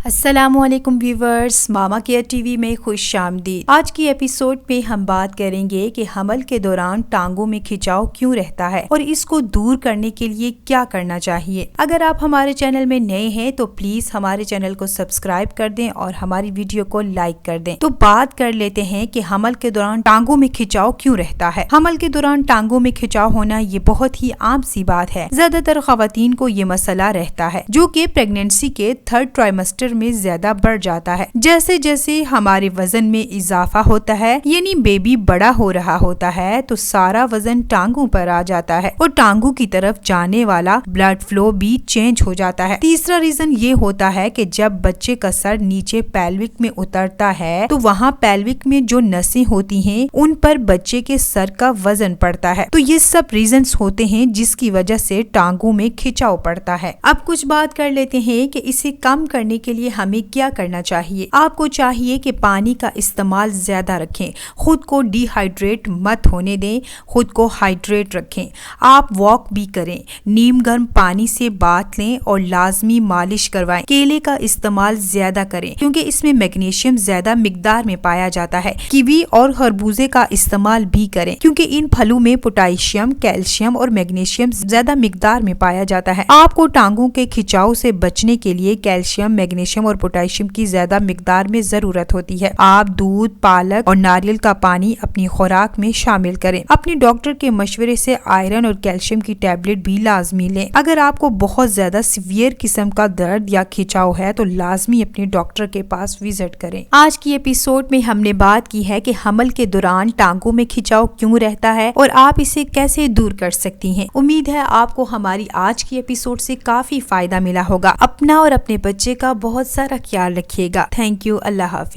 السلام علیکم ویورز، ماما care T V میں خوش آمدید۔ آج کی ایپیسوڈ میں ہم بات کریں گے کہ حمل کے دوران ٹانگوں میں کھچاؤ کیوں رہتا ہے اور اس کو دور کرنے کے لیے کیا کرنا چاہیے۔ اگر آپ ہمارے چینل میں نئے ہیں تو پلیز ہمارے چینل کو سبسکرائب کر دیں اور ہماری ویڈیو کو لائک کر دیں۔ تو بات کر لیتے ہیں کہ حمل کے دوران ٹانگوں میں کھچاؤ کیوں رہتا ہے۔ حمل کے دوران ٹانگوں میں کھچاؤ ہونا یہ بہت ہی عام سی بات ہے۔ زیادہ تر خواتین کو یہ مسئلہ رہتا ہے جو کہ پریگنینسی کے 3rd ٹرائمسٹر میں زیادہ بڑھ جاتا ہے۔ جیسے جیسے ہمارے وزن میں اضافہ ہوتا ہے، یعنی بیبی بڑا ہو رہا ہوتا ہے، تو سارا وزن ٹانگوں پر آ جاتا ہے اور ٹانگوں کی طرف جانے والا بلڈ فلو بھی چینج ہو جاتا ہے۔ تیسرا ریزن یہ ہوتا ہے کہ جب بچے کا سر نیچے پیلوک میں اترتا ہے تو وہاں پیلوک میں جو نسیں ہوتی ہیں ان پر بچے کے سر کا وزن پڑتا ہے۔ تو یہ سب ریزنز ہوتے ہیں جس کی وجہ سے ٹانگوں میں کھچاؤ پڑتا ہے۔ اب کچھ بات کر لیتے ہیں کہ اسے کم کرنے کے لیے ہمیں کیا کرنا چاہیے۔ آپ کو چاہیے کہ پانی کا استعمال زیادہ رکھیں، خود کو ڈی ہائیڈریٹ مت ہونے دیں، خود کو ہائیڈریٹ رکھیں۔ آپ واک بھی کریں، نیم گرم پانی سے بات لیں اور لازمی مالش کروائیں۔ کیلے کا استعمال زیادہ کریں کیونکہ اس میں میگنیشیم زیادہ مقدار میں پایا جاتا ہے۔ کیوی اور خربوزے کا استعمال بھی کریں کیونکہ ان پھلوں میں پوٹاشیم، کیلشیم اور میگنیشیم زیادہ مقدار میں پایا جاتا ہے۔ آپ کو ٹانگوں کے کھچاؤ سے بچنے کے لیے کیلشیم، میگنیشیم اور پوٹاشیم کی زیادہ مقدار میں ضرورت ہوتی ہے۔ آپ دودھ، پالک اور ناریل کا پانی اپنی خوراک میں شامل کریں۔ اپنے ڈاکٹر کے مشورے سے آئرن اور کیلشیم کی ٹیبلٹ بھی لازمی لیں۔ اگر آپ کو بہت زیادہ سیویئر قسم کا درد یا کھچاؤ ہے تو لازمی اپنے ڈاکٹر کے پاس وزٹ کریں۔ آج کی ایپیسوڈ میں ہم نے بات کی ہے کہ حمل کے دوران ٹانگوں میں کھچاؤ کیوں رہتا ہے اور آپ اسے کیسے دور کر سکتی ہیں۔ امید ہے آپ کو ہماری آج کی ایپیسوڈ سے کافی فائدہ ملا ہوگا۔ اپنا اور اپنے بچے کا بہت سارا خیال رکھیے گا۔ Thank you. اللہ حافظ۔